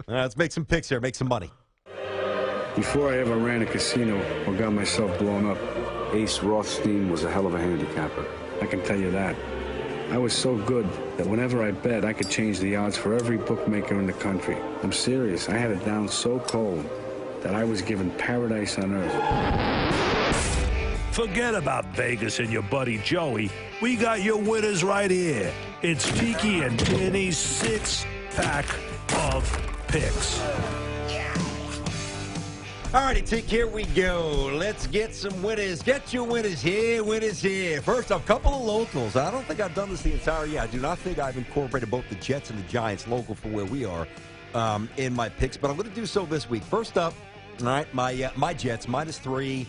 Let's make some picks here. Make some money. Before I ever ran a casino or got myself blown up, Ace Rothstein was a hell of a handicapper. I can tell you that. I was so good that whenever I bet, I could change the odds for every bookmaker in the country. I'm serious. I had it down so cold that I was given paradise on earth. Forget about Vegas and your buddy Joey. We got your winners right here. It's Tiki and Tierney's 6-pack of picks. All righty, Tiki, here we go. Let's get some winners. Get your winners here, winners here. First, a couple of locals. I don't think I've done this the entire year. I do not think I've incorporated both the Jets and the Giants local for where we are in my picks, but I'm going to do so this week. First up, all right, my Jets, -3.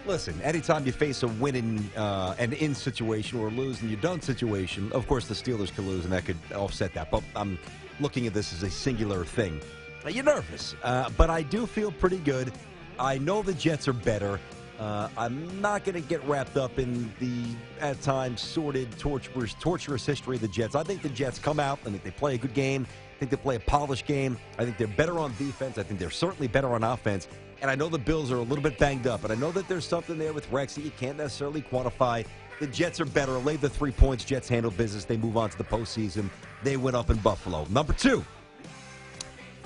Listen, anytime you face a winning an in situation or a lose and you're done situation, of course the Steelers could lose and that could offset that. But I'm looking at this as a singular thing. You're nervous, but I do feel pretty good. I know the Jets are better. I'm not going to get wrapped up in the, at times, sordid, torturous history of the Jets. I think the Jets come out. I think they play a good game. I think they play a polished game. I think they're better on defense. I think they're certainly better on offense. And I know the Bills are a little bit banged up. And I know that there's something there with Rex that you can't necessarily quantify. The Jets are better. Lay the 3 points. Jets handle business. They move on to the postseason. They win up in Buffalo. Number 2.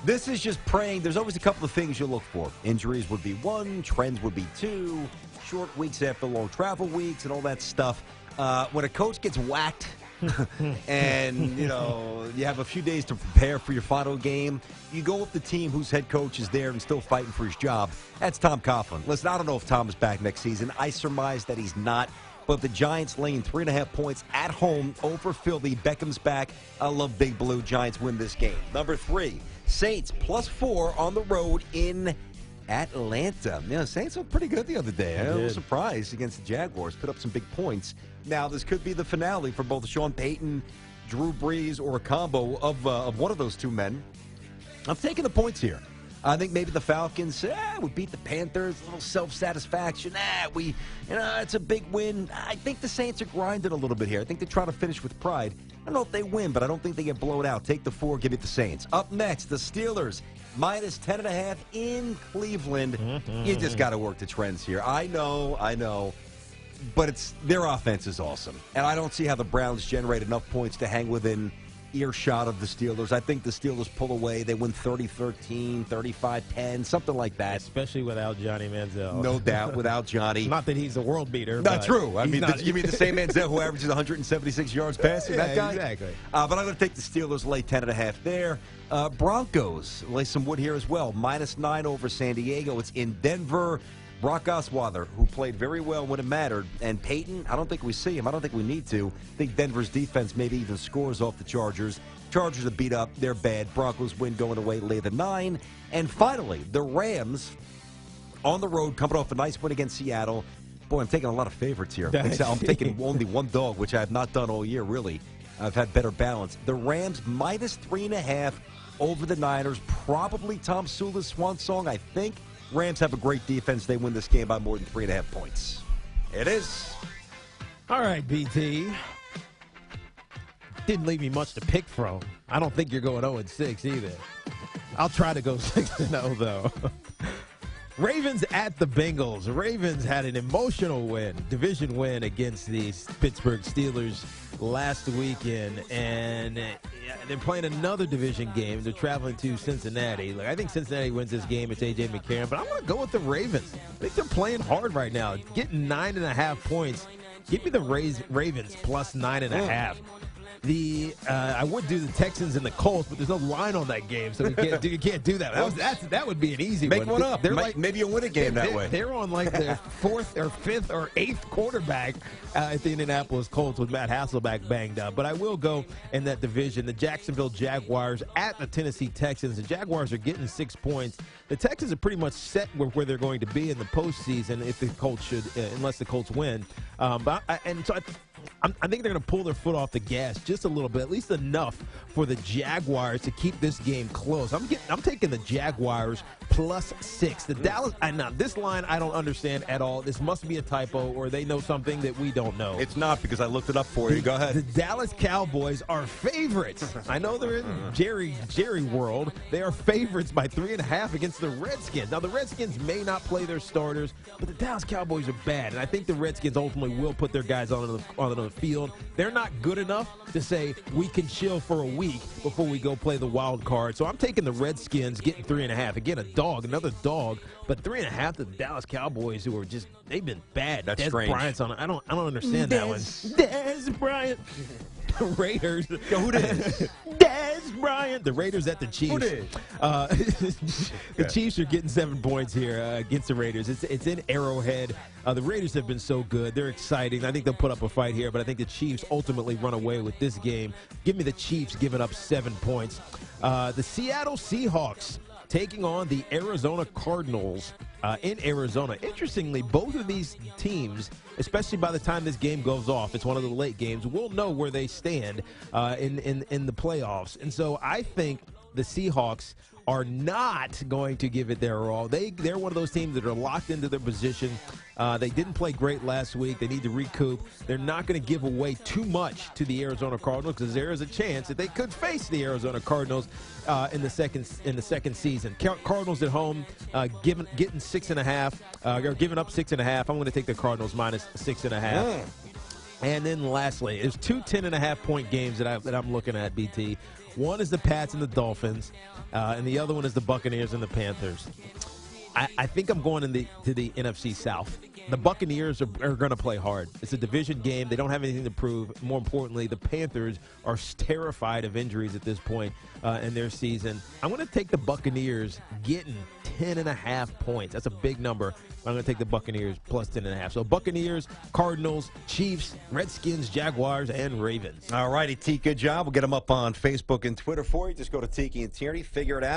This is just praying. There's always a couple of things you look for. Injuries would be 1. Trends would be 2. Short weeks after long travel weeks and all that stuff. When a coach gets whacked and, you know, you have a few days to prepare for your final game, you go with the team whose head coach is there and still fighting for his job. That's Tom Coughlin. Listen, I don't know if Tom is back next season. I surmise that he's not. But the Giants laying 3.5 points at home over Philly. Beckham's back. I love Big Blue. Giants win this game. Number 3, Saints +4 on the road in Atlanta. Yeah, Saints looked pretty good the other day. I was surprised against the Jaguars. Put up some big points. Now, this could be the finale for both Sean Payton, Drew Brees, or a combo of one of those two men. I'm taking the points here. I think maybe the Falcons, we beat the Panthers, a little self-satisfaction. It's a big win. I think the Saints are grinding a little bit here. I think they try to finish with pride. I don't know if they win, but I don't think they get blown out. Take the 4, give it the Saints. Up next, the Steelers, -10.5 in Cleveland. You just got to work the trends here. I know. But their offense is awesome. And I don't see how the Browns generate enough points to hang within earshot of the Steelers. I think the Steelers pull away. They win 30-13, 35-10, something like that. Especially without Johnny Manziel. No doubt, without Johnny. Not that he's a world beater. Not true. I mean, you mean the same Manziel who averages 176 yards passing? Yeah, that guy? Exactly. But I'm going to take the Steelers, lay 10.5 there. Broncos, lay some wood here as well. -9 over San Diego. It's in Denver. Brock Osweiler, who played very well when it mattered, and Peyton, I don't think we see him. I don't think we need to. I think Denver's defense maybe even scores off the Chargers. Chargers are beat up. They're bad. Broncos win going away, lay the 9. And finally, the Rams on the road coming off a nice win against Seattle. Boy, I'm taking a lot of favorites here. I'm taking only one dog, which I have not done all year, really. I've had better balance. The Rams -3.5 over the Niners. Probably Tom Sula's swan song, I think. Rams have a great defense. They win this game by more than 3.5 points. It is. All right, BT. Didn't leave me much to pick from. I don't think you're going 0-6 either. I'll try to go 6-0, though. Ravens at the Bengals. Ravens had an emotional win, division win against the Pittsburgh Steelers last weekend, and they're playing another division game. They're traveling to Cincinnati. I think Cincinnati wins this game. It's A.J. McCarron, but I'm going to go with the Ravens. I think they're playing hard right now. Getting 9.5 points. Give me the Ravens plus 9.5. I would do the Texans and the Colts, but there's no line on that game, so you can't do that. That would be an easy one. Make one up. Maybe you'll win a game that way. They're on like their 4th or 5th or 8th quarterback at the Indianapolis Colts with Matt Hasselbeck banged up. But I will go in that division. The Jacksonville Jaguars at the Tennessee Texans. The Jaguars are getting 6 points. The Texans are pretty much set where they're going to be in the postseason if the Colts unless the Colts win. I think they're going to pull their foot off the gas just a little bit, at least enough for the Jaguars to keep this game close. I'm taking the Jaguars +6. The Dallas, now this line I don't understand at all. This must be a typo, or they know something that we don't know. It's not, because I looked it up for you. Go ahead. The Dallas Cowboys are favorites. I know they're in Jerry world. They are favorites by 3.5 against the Redskins. Now, the Redskins may not play their starters, but the Dallas Cowboys are bad, and I think the Redskins ultimately will put their guys on the field. They're not good enough to say we can chill for a week before we go play the wild card. So I'm taking the Redskins getting 3.5. Again, another dog, but 3.5 to the Dallas Cowboys, who are just, they've been bad. That's Dez strange. Bryant's on. I don't understand that one. Dez Bryant. The Raiders. Yo, who this? Dez Bryant. The Raiders at the Chiefs. Who this? The Chiefs are getting 7 points here against the Raiders. It's in Arrowhead. The Raiders have been so good. They're exciting. I think they'll put up a fight here, but I think the Chiefs ultimately run away with this game. Give me the Chiefs giving up 7 points. The Seattle Seahawks taking on the Arizona Cardinals in Arizona. Interestingly, both of these teams, especially by the time this game goes off, it's one of the late games, we'll know where they stand in the playoffs. And so I think the Seahawks are not going to give it their all. They're one of those teams that are locked into their position. They didn't play great last week. They need to recoup. They're not going to give away too much to the Arizona Cardinals, because there is a chance that they could face the Arizona Cardinals in the second season. Cardinals at home, getting 6.5, or giving up 6.5. I'm going to take the Cardinals minus 6.5. And then lastly, there's 2 10.5-point games that I'm looking at, BT. One is the Pats and the Dolphins, and the other one is the Buccaneers and the Panthers. I think I'm going to the NFC South. The Buccaneers are going to play hard. It's a division game. They don't have anything to prove. More importantly, the Panthers are terrified of injuries at this point in their season. I'm going to take the Buccaneers getting 10.5 points. That's a big number. I'm going to take the Buccaneers plus 10.5. So Buccaneers, Cardinals, Chiefs, Redskins, Jaguars, and Ravens. All righty, T. Good job. We'll get them up on Facebook and Twitter for you. Just go to Tiki and Tierney, figure it out.